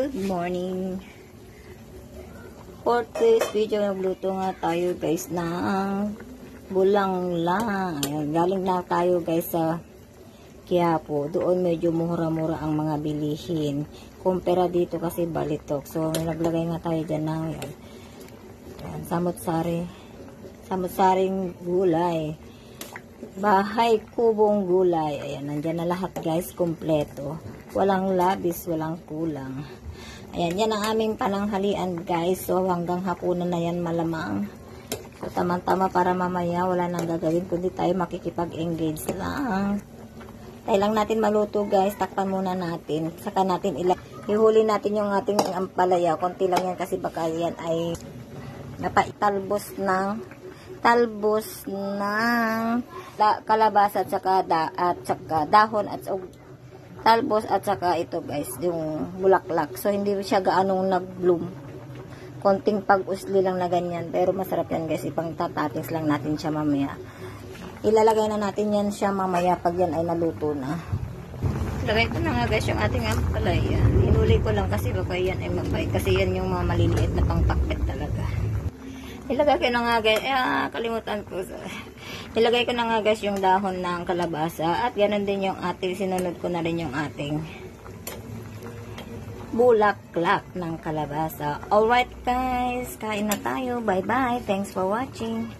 Good morning. For today's video, nagluto nga tayo guys ng bulanglang. Ayan, galing na tayo guys sa Quiapo. Doon medyo mura-mura ang mga bilihin. Kumpara dito kasi balitok. So naglagay nga tayo dyan ng samut-sari. Samut-saring gulay. Bahay kubong gulay. Ayan, nandyan na lahat guys, kompleto. Walang labis, walang kulang. Ayan, yan ang aming pananghalian guys. So hanggang hapunan na yan malamang. So tamang-tama para mamaya wala nang gagawin kundi tayo makikipag-engage lang. Tayo lang natin maluto guys. Takpan muna natin. Saka natin ihuli natin yung ating ampalaya. Konti lang yan kasi baka yan ay napaitalbos ng kalabasa at saka dahon at talbos at saka ito guys yung bulaklak. So hindi siya gaanong nag-bloom, konting pag-usli lang na ganyan, pero masarap yan guys. Ipang tatapis lang natin siya mamaya. Ilalagay na natin yan siya mamaya pag yan ay naluto na. Lagay ko na nga guys yung ating ampalaya. Inuli ko lang kasi baka yan ay mabay, kasi yan yung mga maliliit na pangpakbet talaga. Ilagay ko na nga guys, kalimutan ko. Ilagay ko na nga guys yung dahon ng kalabasa at ganoon din yung ating, sinunod ko na rin yung ating bulaklak ng kalabasa. Alright guys, kain na tayo. Bye bye. Thanks for watching.